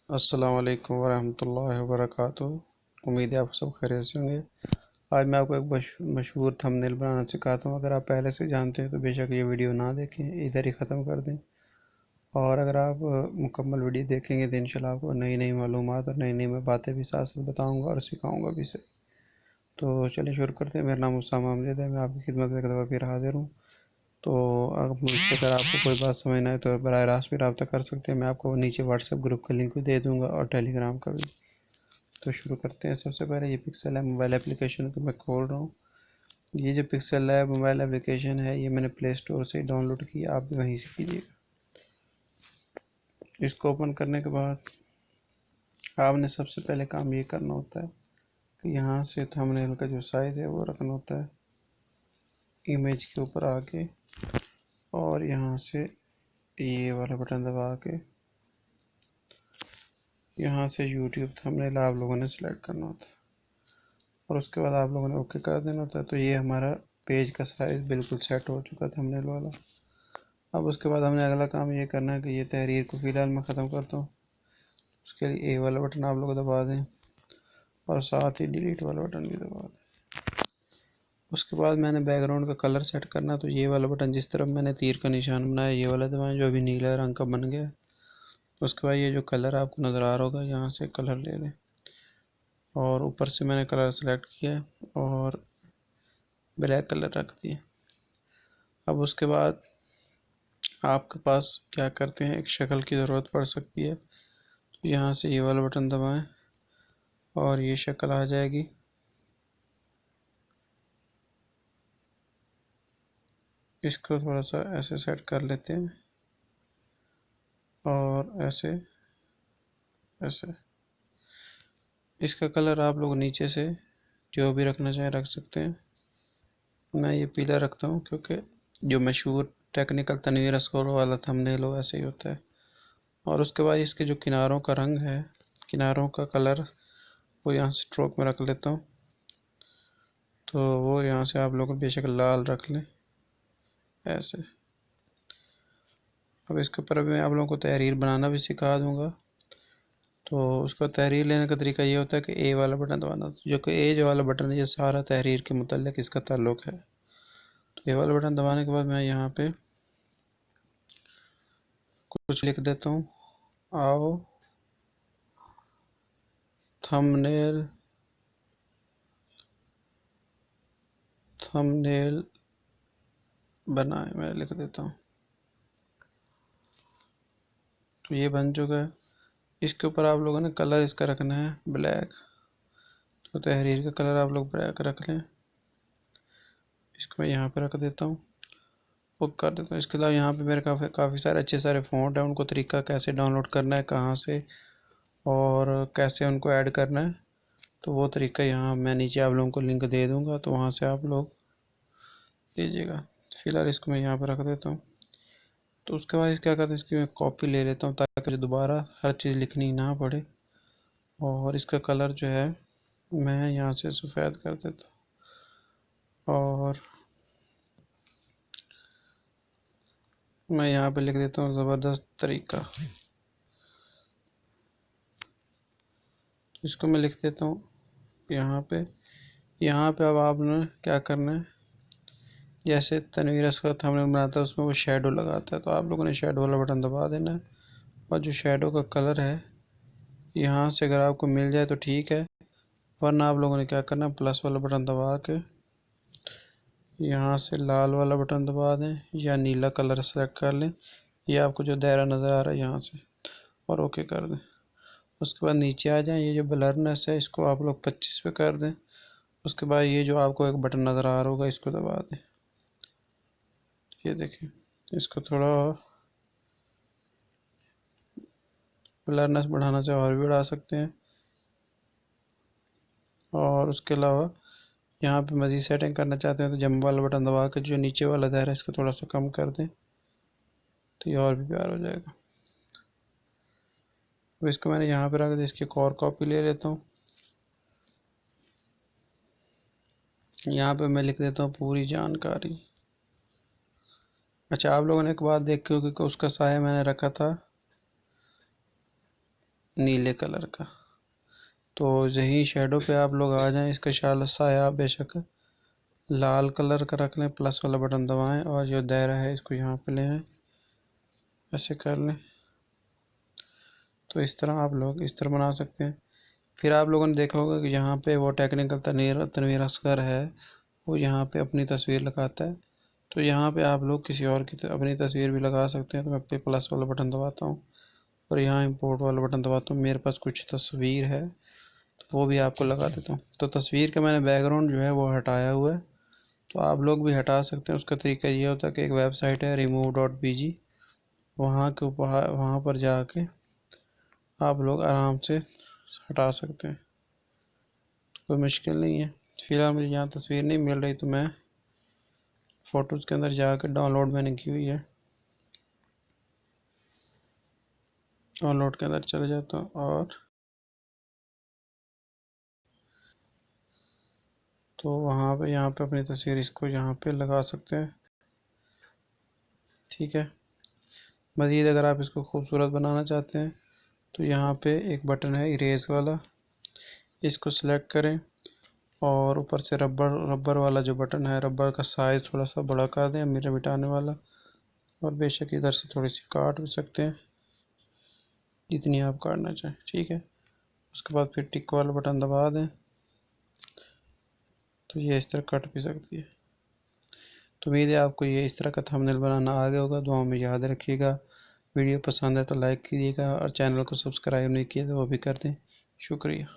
अस्सलाम वालेकुम वरहमतुल्लाहि वबरकातुहू। उम्मीद है आप सब खैरियत से होंगे। आज मैं आपको एक मशहूर थंबनेल बनाना सिखाता हूँ। अगर आप पहले से जानते हैं तो बेशक ये वीडियो ना देखें, इधर ही ख़त्म कर दें। और अगर आप मुकम्मल वीडियो देखेंगे तो इंशाल्लाह आपको नई नई मालूमात और नई नई मैं बातें भी साथ साथ बताऊँगा और सिखाऊँगा भी सही। तो चलिए शुरू करते हैं। मेरा नाम उसामा अमजद है, मैं आपकी खिदमत में एक दफ़ा फिर हाज़िर हूँ। तो अब मुझसे अगर आपको कोई बात समझना है तो बराह रास्त भी रब्ता कर सकते हैं। मैं आपको नीचे व्हाट्सएप ग्रुप का लिंक भी दे दूँगा और टेलीग्राम का भी। तो शुरू करते हैं। सबसे पहले ये पिक्सल है मोबाइल एप्लीकेशन को मैं खोल रहा हूँ। ये जो पिक्सल है मोबाइल एप्लीकेशन है, ये मैंने प्ले स्टोर से डाउनलोड किया, आप भी वहीं से कीजिएगा। इसको ओपन करने के बाद आपने सबसे पहले काम ये करना होता है कि यहाँ से थंबनेल का जो साइज़ है वो रखना होता है इमेज के ऊपर आके, और यहाँ से ये वाला बटन दबा के यहाँ से यूट्यूब थंबनेल आप लोगों ने सेलेक्ट करना होता है और उसके बाद आप लोगों ने ओके कर देना होता है। तो ये हमारा पेज का साइज़ बिल्कुल सेट हो चुका है थंबनेल वाला। अब उसके बाद हमने अगला काम ये करना है कि ये तहरीर को फ़िलहाल मैं ख़त्म करता हूँ। उसके लिए ए वाला बटन आप लोग दबा दें और साथ ही डिलीट वाला बटन भी दबा दें। उसके बाद मैंने बैकग्राउंड का कलर सेट करना, तो ये वाला बटन जिस तरफ मैंने तीर का निशान बनाया ये वाला दबाएं, जो अभी नीला रंग का बन गया। उसके बाद ये जो कलर आपको नज़र आ रहा होगा, यहाँ से कलर ले लें और ऊपर से मैंने कलर सेलेक्ट किया और ब्लैक कलर रख दिया। अब उसके बाद आपके पास क्या करते हैं, एक शक्ल की ज़रूरत पड़ सकती है, तो यहाँ से ये वाला बटन दबाएं और ये शक्ल आ जाएगी। इसको थोड़ा सा ऐसे सेट कर लेते हैं और ऐसे ऐसे। इसका कलर आप लोग नीचे से जो भी रखना चाहें रख सकते हैं। मैं ये पीला रखता हूँ क्योंकि जो मशहूर टेक्निकल तनवीर अस्कोर वाला थंबनेल हो ऐसे ही होता है। और उसके बाद इसके जो किनारों का रंग है, किनारों का कलर, वो यहाँ से स्ट्रोक में रख लेता हूँ। तो वो यहाँ से आप लोग बेशक लाल रख लें ऐसे। अब इसके ऊपर अभी मैं आप लोगों को तहरीर बनाना भी सिखा दूँगा। तो उसका तहरीर लेने का तरीका ये होता है कि ए वाला बटन दबाना, जो कि ए जो वाला बटन है ये सारा तहरीर के मुतल्लिक़ इसका ताल्लुक़ है। तो ए वाला बटन दबाने के बाद मैं यहाँ पे कुछ लिख देता हूँ। आओ थंबनेल थंबनेल बनाए, मैं लिख देता हूँ। तो ये बन चुका है। इसके ऊपर आप लोगों ने कलर इसका रखना है ब्लैक। तो तहरीर का कलर आप लोग ब्लैक रख लें। इसको मैं यहाँ पे रख देता हूँ, बुक कर देता हूँ। इसके अलावा यहाँ पे मेरे काफ़ी सारे अच्छे सारे फ़ॉन्ट हैं, उनको तरीका कैसे डाउनलोड करना है, कहाँ से और कैसे उनको ऐड करना है, तो वो तरीका यहाँ मैं नीचे आप लोगों को लिंक दे दूँगा, तो वहाँ से आप लोग दीजिएगा। फ़िलहाल इसको मैं यहाँ पर रख देता हूँ। तो उसके बाद क्या करते हैं, इसकी मैं कॉपी ले लेता हूँ ताकि मुझे दोबारा हर चीज़ लिखनी ना पड़े। और इसका कलर जो है मैं यहाँ से सफ़ेद कर देता हूँ और मैं यहाँ पे लिख देता हूँ ज़बरदस्त तरीका। इसको मैं लिख देता हूँ यहाँ पे। यहाँ पे अब आपने क्या करना है, जैसे तनवीर अस्कर थंबनेल बनाता है उसमें वो शेडो लगाता है, तो आप लोगों ने शेडो वाला बटन दबा देना है। और जो शेडो का कलर है यहाँ से अगर आपको मिल जाए तो ठीक है, वरना आप लोगों ने क्या करना है, प्लस वाला बटन दबा के यहाँ से लाल वाला बटन दबा दें या नीला कलर सेलेक्ट कर लें, ये आपको जो दायरा नज़र आ रहा है यहाँ से, और ओके कर दें। उसके बाद नीचे आ जाएं, ये जो ब्लरनेस है इसको आप लोग 25 पे कर दें। उसके बाद ये जो आपको एक बटन नज़र आ रहा होगा इसको दबा दें। ये देखें, इसको थोड़ा ब्लरनेस बढ़ाना चाहे और भी बढ़ा सकते हैं। और उसके अलावा यहाँ पे मज़ीद सेटिंग करना चाहते हैं तो जंप वाला बटन दबा कर जो नीचे वाला दायरा है इसको थोड़ा सा कम कर दें, तो ये और भी प्यार हो जाएगा। अब इसको मैंने यहाँ पे रख दिया, इसकी एक और कॉपी ले लेता हूँ। यहाँ पे मैं लिख देता हूँ पूरी जानकारी। अच्छा, आप लोगों ने एक बात देखी होगी कि उसका साया मैंने रखा था नीले कलर का। तो यही शेडो पे आप लोग आ जाएं, इसका साया बेशक लाल कलर का रख लें, प्लस वाला बटन दबाएं और जो दायरा है इसको यहाँ पे ले आएं, ऐसे कर लें। तो इस तरह आप लोग इस तरह बना सकते हैं। फिर आप लोगों ने देखा होगा कि यहाँ पे वो टेक्निकल तनवीर असगर है, वो यहाँ पे अपनी तस्वीर लगाता है। तो यहाँ पे आप लोग किसी और की अपनी तस्वीर भी लगा सकते हैं। तो मैं पे प्लस वाला बटन दबाता हूँ और यहाँ इंपोर्ट वाला बटन दबाता हूँ। मेरे पास कुछ तस्वीर है तो वो भी आपको लगा देता हूँ। तो तस्वीर का मैंने बैकग्राउंड जो है वो हटाया हुआ है, तो आप लोग भी हटा सकते हैं। उसका तरीका ये होता है कि एक वेबसाइट है remove.bg, वहाँ के ऊपर वहाँ पर जाके आप लोग आराम से हटा सकते हैं, तो कोई मुश्किल नहीं है। फ़िलहाल मुझे यहाँ तस्वीर नहीं मिल रही, तो मैं फ़ोटोज़ के अंदर जाकर डाउनलोड मैंने की हुई है, डाउनलोड के अंदर चले जाता हूँ और तो वहाँ पे यहाँ पे अपनी तस्वीर इसको यहाँ पे लगा सकते हैं। ठीक है। मज़ीद अगर आप इसको खूबसूरत बनाना चाहते हैं तो यहाँ पे एक बटन है इरेज वाला, इसको सिलेक्ट करें और ऊपर से रबर वाला जो बटन है, रबर का साइज़ थोड़ा सा बड़ा कर दें, मिरर मिटाने वाला, और बेशक इधर से थोड़ी सी काट भी सकते हैं जितनी आप काटना चाहें। ठीक है। उसके बाद फिर टिक वाला बटन दबा दें तो ये इस तरह कट भी सकती है। तो उम्मीद है आपको ये इस तरह का थंबनेल बनाना आ गया होगा। दुआओं में याद रखिएगा। वीडियो पसंद है तो लाइक कीजिएगा और चैनल को सब्सक्राइब नहीं किया तो वो भी कर दें। शुक्रिया।